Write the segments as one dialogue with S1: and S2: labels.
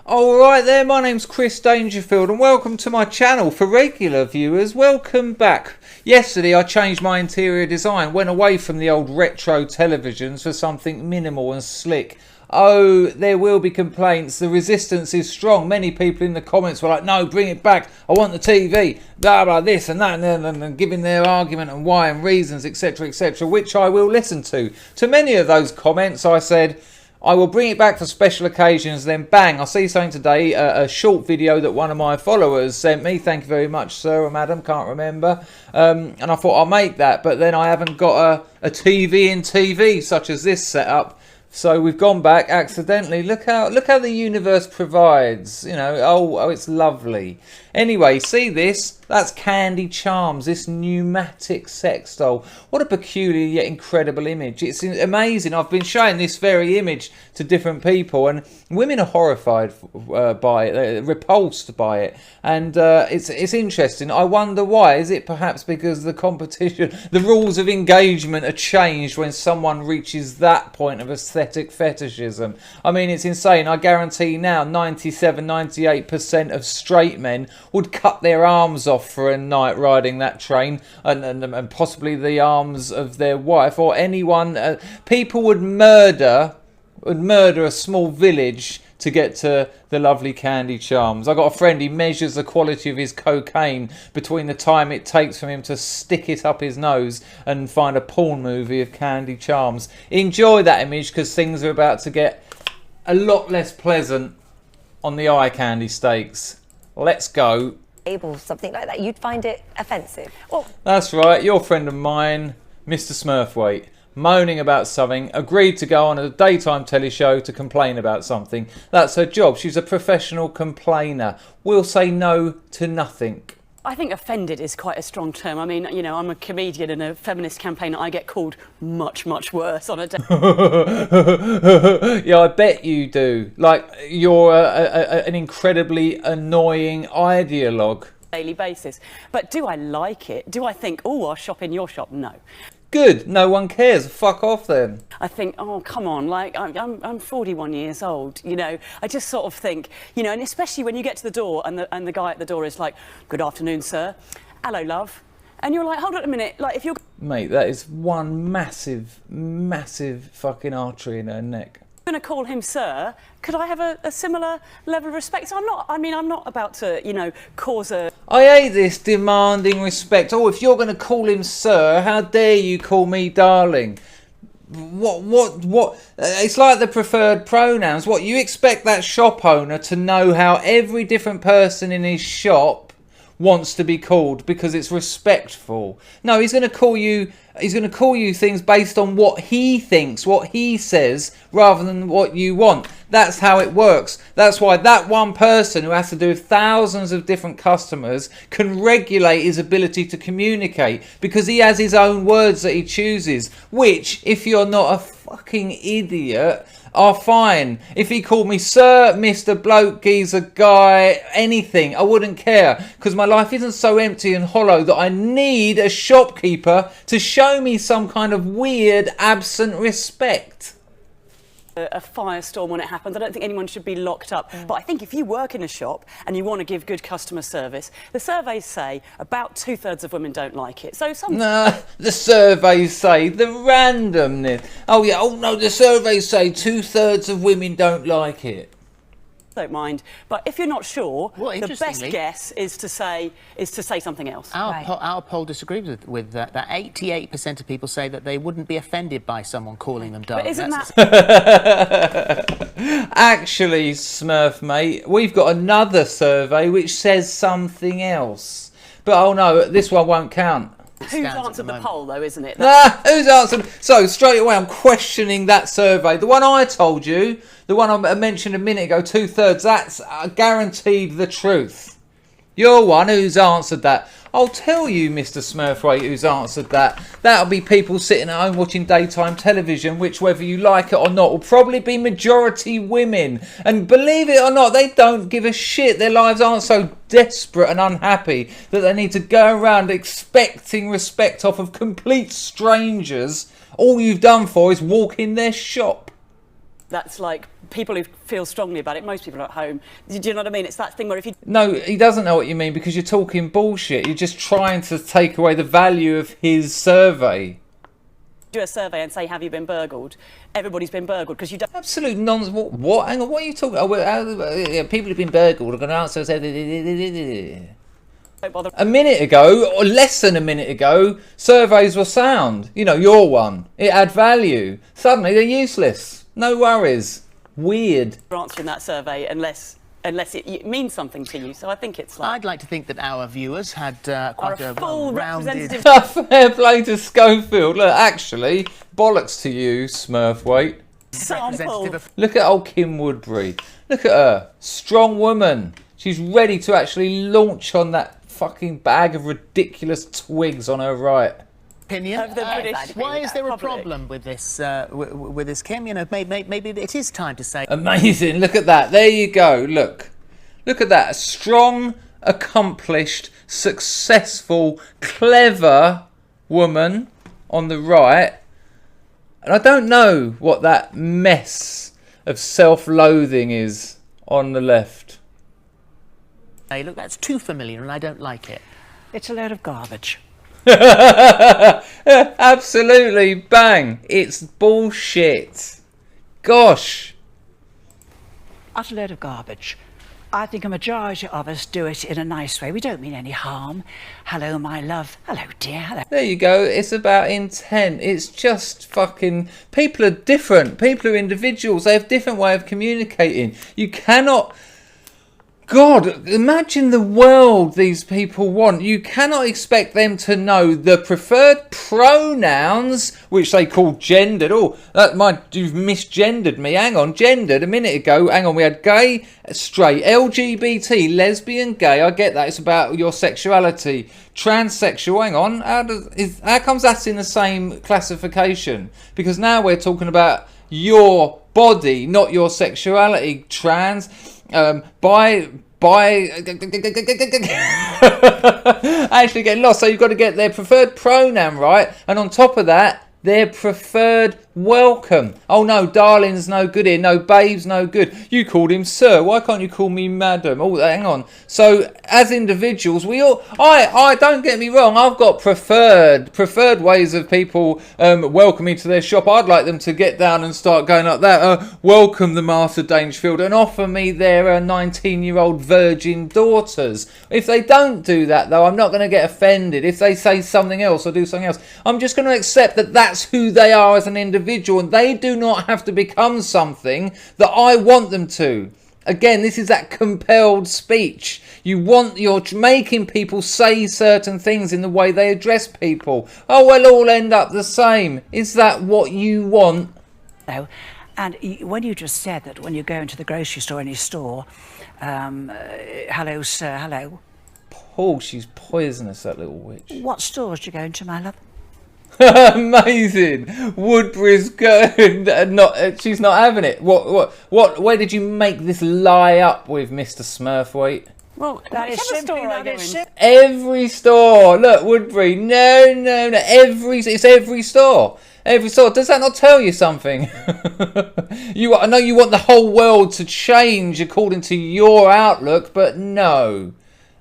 S1: Alright there, my name's Chris Dangerfield and welcome to my channel. For regular viewers, welcome back. Yesterday I changed my interior design, went away from the old retro televisions for something minimal and slick. Oh, there will be complaints, the resistance is strong. Many people in the comments were like, no, bring it back, I want the TV, blah blah this and that, and giving their argument and why and reasons, etc, etc, which I will listen to. To many of those comments I said, I will bring it back for special occasions. Then bang, I see something today, a short video that one of my followers sent me. Thank you very much, sir or madam, can't remember. And I thought I'll make that, but then I haven't got a TV in TV such as this setup. So we've gone back accidentally. Look how the universe provides. You know, oh, it's lovely. Anyway, see this? That's Candy Charms, this pneumatic sex doll. What a peculiar yet incredible image. It's amazing. I've been showing this very image to different people and women are horrified by it, repulsed by it. And it's interesting. I wonder why. Is it perhaps because the competition, the rules of engagement are changed when someone reaches that point of aesthetic fetishism? I mean, it's insane. I guarantee now 97-98% of straight men would cut their arms off for a night riding that train, and possibly the arms of their wife or anyone. People would murder a small village to get to the lovely Candy Charms. I got a friend, he measures the quality of his cocaine between the time it takes for him to stick it up his nose and find a porn movie of Candy Charms. Enjoy that image because things are about to get a lot less pleasant on the eye candy stakes. Let's go.
S2: Something like that, you'd find it offensive. Well,
S1: that's right, your friend of mine, Mr Smurthwaite, moaning about something, agreed to go on a daytime telly show to complain about something. That's her job. She's a professional complainer. We'll say no to nothing.
S3: I think offended is quite a strong term. I mean, you know, I'm a comedian in a feminist campaign. I get called much, much worse on a day.
S1: Yeah, I bet you do. Like, you're an incredibly annoying ideologue.
S3: Daily basis. But do I like it? Do I think, oh, I'll shop in your shop? No.
S1: Good, no one cares. Fuck off then.
S3: I think, oh, come on, like, I'm 41 years old, you know. I just sort of think, you know, and especially when you get to the door and the guy at the door is like, good afternoon, sir. Hello, love. And you're like, hold on a minute, like, if you're...
S1: Mate, that is one massive, massive fucking artery in her neck.
S3: Going to call him sir, could I have a similar level of respect? So I'm not about to, you know, cause a...
S1: I hate this demanding respect. Oh, if you're going to call him sir, how dare you call me darling? What? It's like the preferred pronouns. What, you expect that shop owner to know how every different person in his shop wants to be called because it's respectful? No, he's going to call you things based on what he thinks, what he says, rather than what you want. That's how it works. That's why that one person who has to do with thousands of different customers can regulate his ability to communicate, because he has his own words that he chooses, which, if you're not a fucking idiot, are fine. If he called me sir, Mr Bloke, geezer, guy, anything, I wouldn't care, because my life isn't so empty and hollow that I need a shopkeeper to show me some kind of weird absent respect.
S3: A firestorm when it happens. I don't think anyone should be locked up. But I think if you work in a shop and you want to give good customer service, the surveys say about 2/3 of women don't like it. So some...
S1: Nah, the surveys say, the randomness. Oh yeah, oh no, the surveys say 2/3 of women don't like it.
S3: Don't mind, but if you're not sure, the best guess is to say something else.
S4: Our poll disagrees with that. That 88% of people say that they wouldn't be offended by someone calling them darling.
S3: But isn't that...
S1: Actually, Smurf mate, we've got another survey which says something else. But oh no, this one won't count.
S3: Who's answered the poll, though, isn't it?
S1: Who's answered? So, straight away, I'm questioning that survey. The one I told you, the one I mentioned a minute ago, 2/3, that's guaranteed the truth. You're one who's answered that. I'll tell you, Mr Smurthwaite, who's answered that. That'll be people sitting at home watching daytime television, which, whether you like it or not, will probably be majority women. And believe it or not, they don't give a shit. Their lives aren't so desperate and unhappy that they need to go around expecting respect off of complete strangers. All you've done for is walk in their shop.
S3: That's like people who feel strongly about it. Most people are at home. Do you know what I mean? It's that thing where if you
S1: No, he doesn't know what you mean because you're talking bullshit. You're just trying to take away the value of his survey.
S3: do a survey and say, have you been burgled? Everybody's been burgled because you don't.
S1: Absolute nonsense. What? Hang on, what are you talking about? People have been burgled are going to answer. A minute ago, or less than a minute ago, surveys were sound. You know, your one. It had value. Suddenly they're useless. No worries. Weird.
S3: Answering that survey unless it means something to you. So I think it's like...
S4: I'd like to think that our viewers had quite a
S3: full
S4: well-rounded...
S1: Fair play to Schofield. Look, actually, bollocks to you, Smurthwaite.
S3: sample.
S1: Look at old Kim Woodbury. Look at her. Strong woman. She's ready to actually launch on that fucking bag of ridiculous twigs on her right.
S4: Opinion.
S3: Of the British
S4: Why is there a
S3: public.
S4: problem with this? With this, Kim? You know, maybe it is time to say.
S1: Amazing. Look at that. There you go. Look at that. A strong, accomplished, successful, clever woman on the right. And I don't know what that mess of self-loathing is on the left.
S4: Hey, look, that's too familiar, and I don't like it.
S5: It's a load of garbage.
S1: Absolutely, bang. It's bullshit. Gosh.
S5: Utter load of garbage. I think a majority of us do it in a nice way. We don't mean any harm. Hello, my love. Hello, dear. Hello.
S1: There you go. It's about intent. It's just fucking... People are different. People are individuals. They have different way of communicating. You cannot... God, imagine the world these people want. You cannot expect them to know the preferred pronouns, which they call gendered. Oh, you've misgendered me. Hang on, gendered a minute ago. Hang on, we had gay, straight, LGBT, lesbian, gay. I get that. It's about your sexuality. Transsexual, hang on. How comes that's in the same classification? Because now we're talking about your body, not your sexuality. Trans... actually getting lost. So you've got to get their preferred pronoun right, and on top of that, their preferred welcome. Oh no, darling's no good here. No, babe's no good. You called him sir. Why can't you call me madam? Oh, hang on. So as individuals, we all. I don't get me wrong. I've got preferred ways of people welcoming to their shop. I'd like them to get down and start going like that. Welcome the Master Dangerfield and offer me their 19-year-old virgin daughters. If they don't do that, though, I'm not going to get offended. If they say something else or do something else, I'm just going to accept that that's who they are as an individual, and they do not have to become something that I want them to. Again, this is that compelled speech. You're making people say certain things in the way they address people. Oh, we'll all end up the same. Is that what you want?
S5: No. And when you just said that when you go into the grocery store, any store, hello, sir, hello.
S1: Paul, she's poisonous, that little witch.
S5: What stores do you go into, my love?
S1: Amazing. Woodbury's she's not having it. What? Where did you make this lie up with, Mr. Smurthwaite?
S3: Well,
S5: That is
S3: whichever
S5: simply
S3: store I
S5: not
S3: go
S5: it.
S3: in.
S5: Sim-
S1: Every store. Look, Woodbury. No. It's every store. Every store. Does that not tell you something? I know you want the whole world to change according to your outlook, but no.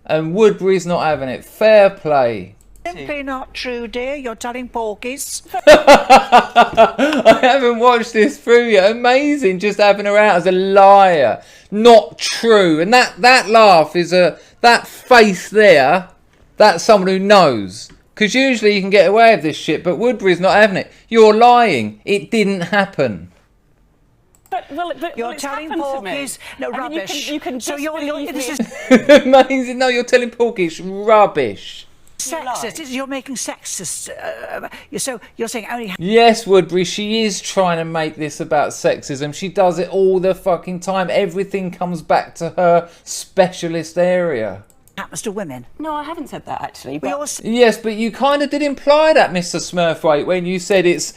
S1: And Woodbury's not having it. Fair play.
S5: Simply not true, dear. You're telling porkies.
S1: I haven't watched this through yet. Amazing, just having her out as a liar. Not true. And that laugh is that face there. That's someone who knows. Because usually you can get away with this shit, but Woodbury's not having it. You're lying. It didn't happen.
S3: But
S5: You're
S3: it's
S5: telling
S3: happened to me.
S5: porkies. No,
S3: I mean,
S5: rubbish.
S3: you can
S5: So
S3: just
S5: you're
S3: believe
S5: this
S3: me.
S5: is
S1: Amazing. No, you're telling porkish rubbish.
S5: sexist. You're making sexist. So you're saying only
S1: Yes, Woodbury, she is trying to make this about sexism. She does it all the fucking time. Everything comes back to her specialist area.
S5: happens to women.
S3: No, I haven't said that actually.
S5: We
S3: But
S5: all
S1: Yes, but you kind of did imply that, Mr. Smurthwaite, when you said it's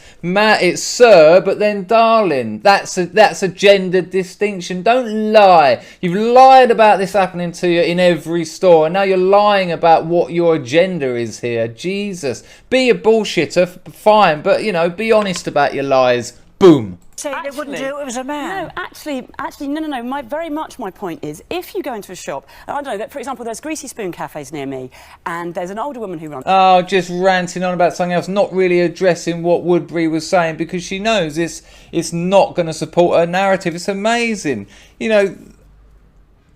S1: sir, but then darling. That's a gender distinction. Don't lie. You've lied about this happening to you in every store, and now you're lying about what your agenda is here. Jesus. Be a bullshitter, fine, but, be honest about your lies. Boom.
S5: Saying they wouldn't do it if it was a man.
S3: No, actually, no. My point is, if you go into a shop, and I don't know, that, for example, there's Greasy Spoon cafes near me, and there's an older woman who runs.
S1: Oh, just ranting on about something else, not really addressing what Woodbury was saying, because she knows it's not going to support her narrative. It's amazing, you know.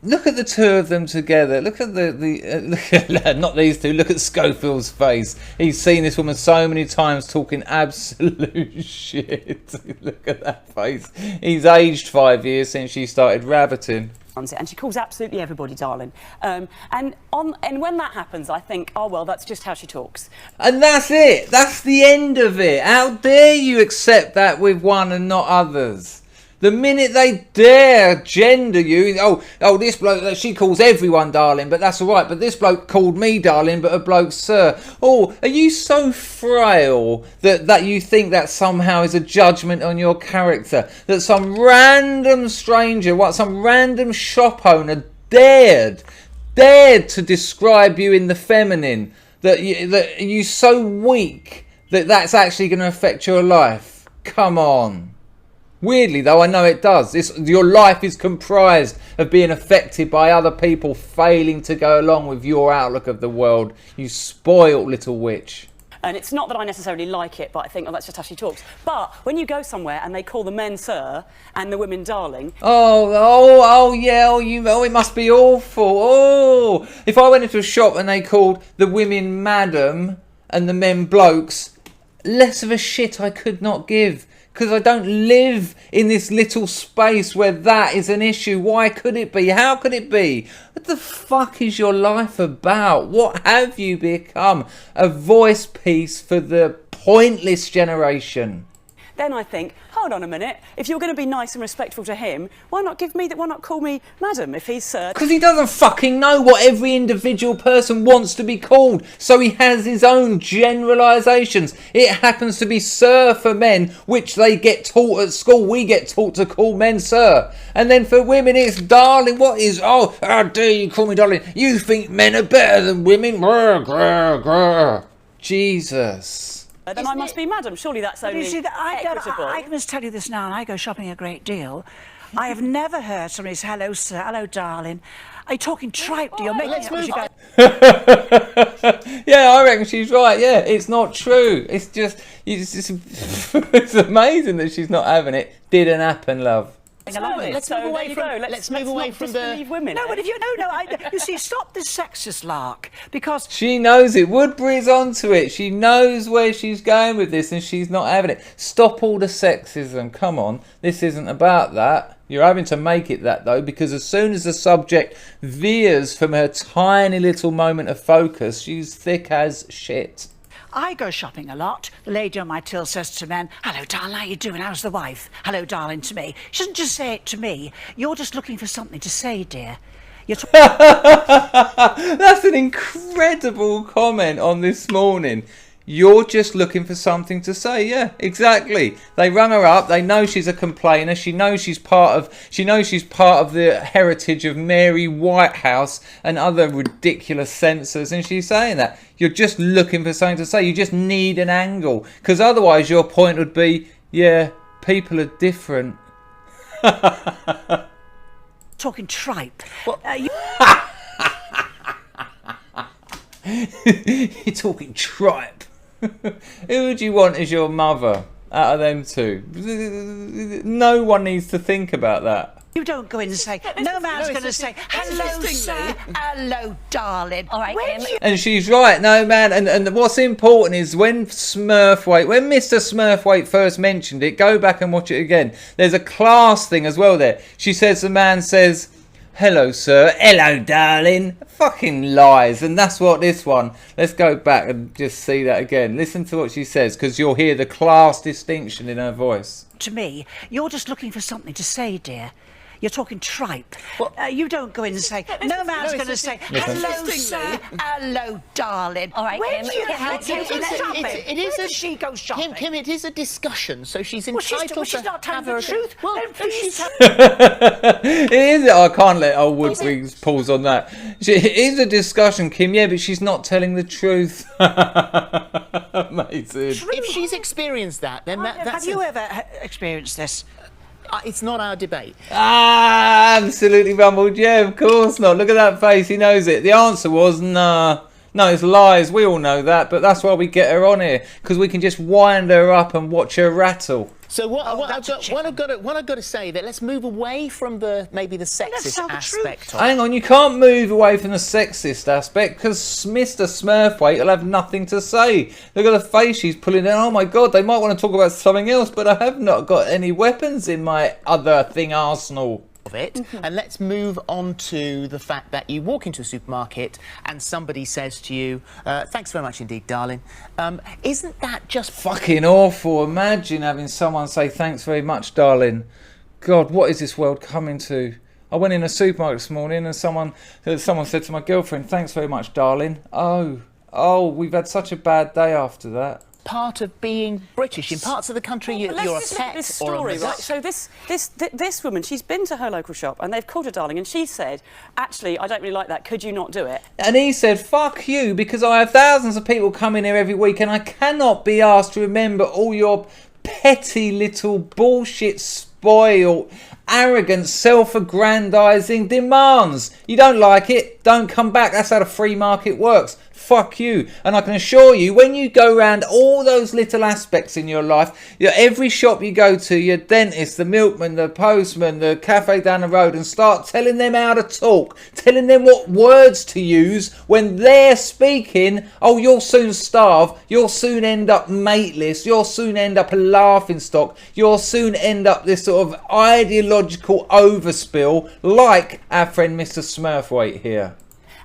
S1: Look at the two of them together. Look at look at, not these two. Look at Schofield's face. He's seen this woman so many times talking absolute shit. Look at that face. He's aged 5 years since she started rabbiting.
S3: And she calls absolutely everybody darling. And when that happens, I think, oh well, that's just how she talks.
S1: And that's it. That's the end of it. How dare you accept that with one and not others? The minute they dare gender you, oh, this bloke, she calls everyone darling, but that's all right. But this bloke called me darling, but a bloke sir. Oh, are you so frail that you think that somehow is a judgment on your character? That some random stranger, some random shop owner dared to describe you in the feminine? That you so weak that that's actually going to affect your life? Come on. Weirdly, though, I know it does. Your life is comprised of being affected by other people failing to go along with your outlook of the world. You spoilt little witch.
S3: And it's not that I necessarily like it, but I think, oh, that's just how she talks. But when you go somewhere and they call the men sir and the women darling...
S1: it must be awful. Oh, if I went into a shop and they called the women madam and the men blokes, less of a shit I could not give. Because I don't live in this little space where that is an issue. Why could it be? How could it be? What the fuck is your life about? What have you become? A voice piece for the pointless generation.
S3: Then I think, hold on a minute, if you're going to be nice and respectful to him, why not call me madam if he's sir?
S1: Because he doesn't fucking know what every individual person wants to be called, so he has his own generalisations. It happens to be sir for men, which they get taught at school. We get taught to call men sir. And then for women it's darling. What is, how dare you call me darling? You think men are better than women? Grr, grr, grr. Jesus.
S3: Then I must be madam. Surely that's only equitable.
S5: I must tell you this now, and I go shopping a great deal. I have never heard somebody say, hello, sir, hello, darling. Are you talking tripe? You're making it up as you go.
S1: Yeah, I reckon she's right. Yeah, it's not true. It's just it's amazing that she's not having it. Didn't happen, love.
S4: Let's move away from the
S3: women.
S5: No, but if you see, stop this sexist lark, because
S1: she knows it. Woodbury's onto it. She knows where she's going with this, and she's not having it. Stop all the sexism. Come on, this isn't about that. You're having to make it that, though, because as soon as the subject veers from her tiny little moment of focus, she's thick as shit.
S5: I go shopping a lot. The lady on my till says to men, hello, darling, how you doing? How's the wife? Hello, darling, to me. She doesn't just say it to me. You're just looking for something to say, dear.
S1: That's an incredible comment on this morning. You're just looking for something to say. Yeah, exactly. They rung her up. They know she's a complainer. She knows she's part of the heritage of Mary Whitehouse and other ridiculous censors, and she's saying that. You're just looking for something to say. You just need an angle, because otherwise your point would be, yeah, people are different.
S5: Talking tripe.
S1: You're talking tripe. Who would you want as your mother out of them two? No one needs to think about that.
S5: You don't go in and say, no man's going to say, hello, sir, hello, darling.
S2: All right, Kim.
S1: And she's right, no man. And what's important is when Mr Smurthwaite first mentioned it, go back and watch it again. There's a class thing as well there. She says, the man says, hello, sir. Hello, darling. Fucking lies. And that's what this one. Let's go back and just see that again. Listen to what she says, because you'll hear the class distinction in her voice.
S5: To me, you're just looking for something to say, dear. You're talking tripe. You don't go in and say, no man's going to say, hello, sir, hello, darling.
S2: All right,
S5: Where
S2: Kim.
S5: do you get shopping?
S4: It is
S5: Where does she go shopping?
S4: Kim, it is a discussion, so she's entitled
S5: she's not telling the truth.
S4: Well,
S5: Then please tell
S1: It is. I can't let old Woodbury pause on that. It is a discussion, Kim. Yeah, but she's not telling the truth. Amazing.
S4: If she's experienced that, then that's...
S5: Have you ever experienced this?
S4: It's not our debate.
S1: Ah, absolutely rumbled. Yeah, of course not. Look at that face. He knows it. The answer was nah. No, it's lies. We all know that, but that's why we get her on here, because we can just wind her up and watch her rattle.
S4: So what I've got to say, that let's move away from maybe the sexist aspect of it.
S1: Hang on, you can't move away from the sexist aspect, because Mr Smurthwaite will have nothing to say. Look at the face she's pulling in. Oh my God, they might want to talk about something else, but I have not got any weapons in my other thing arsenal.
S4: Of it, and let's move on to the fact that you walk into a supermarket and somebody says to you, thanks very much indeed, darling. Isn't that just
S1: Fucking awful. Imagine having someone say thanks very much, darling. God, what is this world coming to? I went in a supermarket this morning and someone said to my girlfriend, thanks very much, darling. Oh, we've had such a bad day after that.
S4: part of being British? In parts of the country, you're a pet
S3: this
S4: or a
S3: story, right?
S4: mess.
S3: So this woman, she's been to her local shop and they've called her darling, and she said, actually, I don't really like that. Could you not do it?
S1: And he said, fuck you, because I have thousands of people come in here every week and I cannot be asked to remember all your petty little bullshit, spoiled, arrogant, self-aggrandising demands. You don't like it, don't come back. That's how the free market works. Fuck you. And I can assure you, when you go around all those little aspects in your life, every shop you go to, your dentist, the milkman, the postman, the cafe down the road, and start telling them how to talk, telling them what words to use when they're speaking, oh, you'll soon starve, you'll soon end up mateless, you'll soon end up a laughing stock, you'll soon end up this sort of ideological overspill like our friend Mr Smurthwaite here.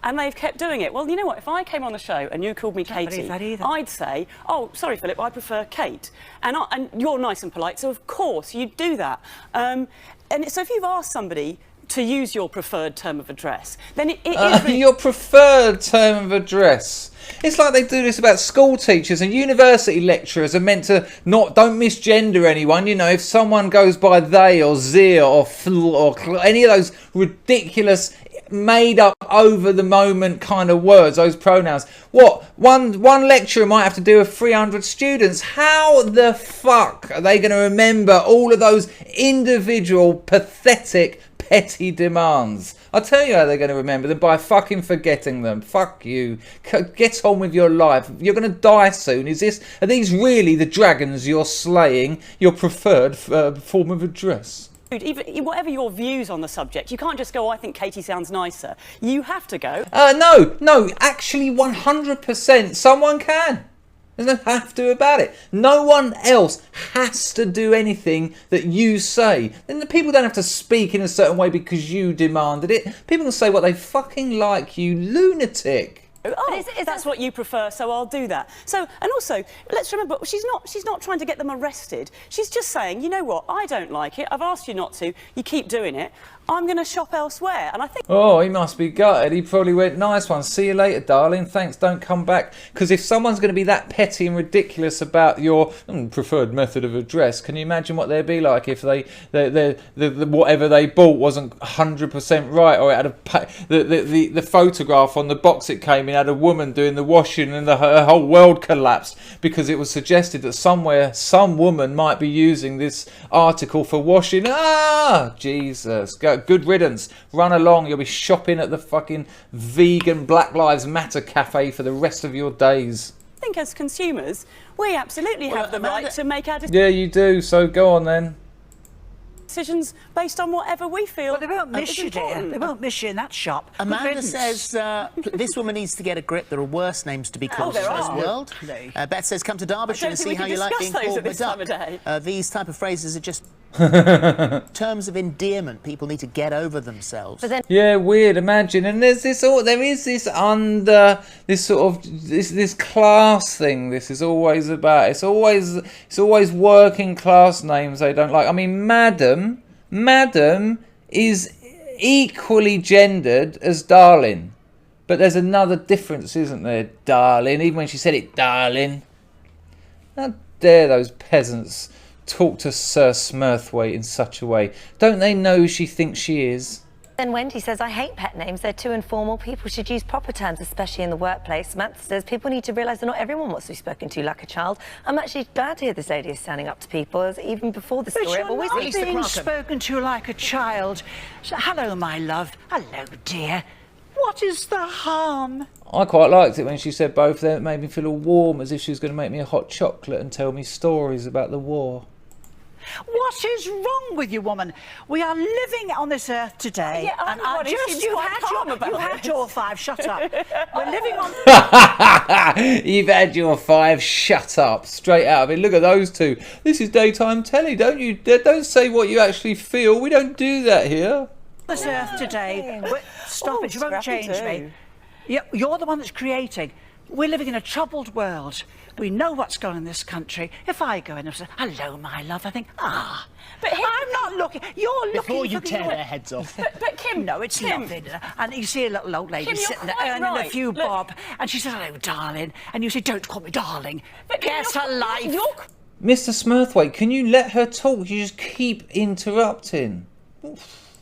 S3: And they've kept doing it. Well, you know what? If I came on the show and you called me Katie, I'd say, oh, sorry, Philip, I prefer Kate. And you're nice and polite, so of course you'd do that. So if you've asked somebody to use your preferred term of address, then it is... Really...
S1: Your preferred term of address. It's like they do this about school teachers and university lecturers are meant to don't misgender anyone. You know, if someone goes by they or ze or fl or any of those ridiculous made up over the moment kind of words, those pronouns. What? One lecturer might have to do with 300 students. How the fuck are they going to remember all of those individual pathetic petty demands? I'll tell you how they're going to remember them, by fucking forgetting them. Fuck you. Get on with your life. You're going to die soon. Are these really the dragons you're slaying? Your preferred form of address?
S3: Even whatever your views on the subject, you can't just go, oh, I think Katie sounds nicer. You have to go.
S1: No, actually 100% someone can. There's no have to about it. No one else has to do anything that you say. Then the people don't have to speak in a certain way because you demanded it. People can say what they fucking like, you lunatic.
S3: Oh, that's what you prefer, so I'll do that. So, and also, let's remember, she's not trying to get them arrested. She's just saying, you know what, I don't like it. I've asked you not to. You keep doing it. I'm going to shop elsewhere. And I think... Oh,
S1: he must be gutted. He probably went, nice one. See you later, darling. Thanks, don't come back. Because if someone's going to be that petty and ridiculous about your preferred method of address, can you imagine what they'd be like if whatever they bought wasn't 100% right, or it had the photograph on the box it came in had a woman doing the washing and her whole world collapsed because it was suggested that somewhere some woman might be using this article for washing. Ah, Jesus. Good riddance. Run along. You'll be shopping at the fucking vegan Black Lives Matter cafe for the rest of your days.
S3: I think as consumers, we absolutely have the right to make our decisions.
S1: Yeah, you do. So go on then.
S3: Decisions based on whatever we feel.
S5: Well, they won't miss you, dear. They won't miss you in that shop.
S4: Amanda says this woman needs to get a grip. There are worse names to be called in this world. Beth says, come to Derbyshire and see how you like being called the duck. These type of phrases are just terms of endearment. People need to get over themselves.
S1: Yeah, weird. Imagine, and there is this class thing. This is always about. It's always working class names they don't like. I mean, madam is equally gendered as darling, but there's another difference, isn't there? Darling, even when she said it, darling. How dare those peasants talk to Sir Smurthwaite in such a way? Don't they know who she thinks she is?
S2: Then Wendy says, I hate pet names. They're too informal. People should use proper terms, especially in the workplace. Samantha says, people need to realise that not everyone wants to be spoken to like a child. I'm actually glad to hear this lady is standing up to people, as even before the story. I've always
S5: been being spoken to like a child. So, hello, my love. Hello, dear. What is the harm?
S1: I quite liked it when she said both of them. It made me feel all warm, as if she was going to make me a hot chocolate and tell me stories about the war.
S5: What is wrong with you, woman? We are living on this earth today.
S3: Yeah,
S5: and you had your 5. Shut up. We're living on.
S1: You've had your 5. Shut up. Straight out of it. Look at those two. This is daytime telly. Don't say what you actually feel. We don't do that here.
S5: This earth today. Stop it. You won't change me. You're the one that's creating. We're living in a troubled world. We know what's going on in this country. If I go in and say, hello, my love, I think, but I'm not looking. You're looking
S4: before you tear their heads off.
S3: But Kim,
S5: no, it's nothing. And you see a little old lady sitting there earning a few bob, and she says, hello, darling. And you say, don't call me darling. But get a life.
S1: Mr Smurthwaite, can you let her talk? You just keep interrupting.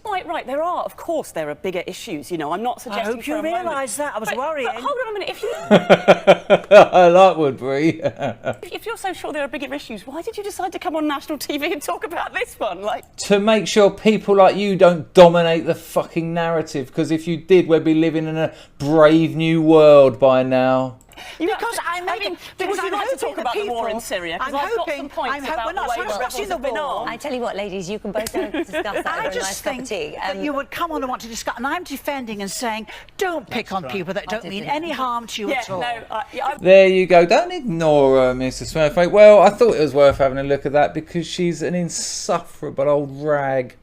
S3: Right. There are, of course, there are bigger issues. You know, I'm not suggesting.
S5: I hope you realise that. I was worrying.
S3: But hold on a minute. If you,
S1: I like Woodbury.
S3: if you're so sure there are bigger issues, why did you decide to come on national TV and talk about this one? Like,
S1: to make sure people like you don't dominate the fucking narrative. Because if you did, we'd be living in a brave new world by now.
S5: Because I'm
S3: because I'd like to talk about the war in Syria.
S5: I'm hoping. We're not discussing the war.
S2: I tell you what, ladies, you can both go and discuss that
S5: I
S2: over a
S5: just
S2: nice cup of tea.
S5: think that you would come on and want to discuss, and I'm defending and saying, don't pick on people that don't mean any harm to you at all.
S1: There you go. Don't ignore her, Mr Smurthwaite. Well, I thought it was worth having a look at that because she's an insufferable old rag.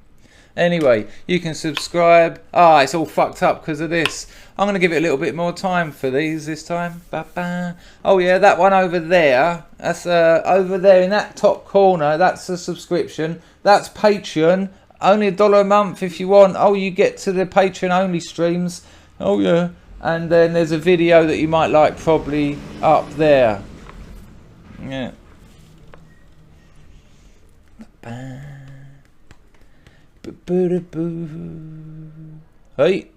S1: Anyway, you can subscribe. It's all fucked up because of this. I'm going to give it a little bit more time for these this time. Ba-ba. Oh yeah, that one over there. That's over there in that top corner. That's a subscription. That's Patreon. Only $1 a month if you want. Oh, you get to the Patreon only streams. Oh yeah. And then there's a video that you might like probably up there. Yeah. Ba-ba. Hey.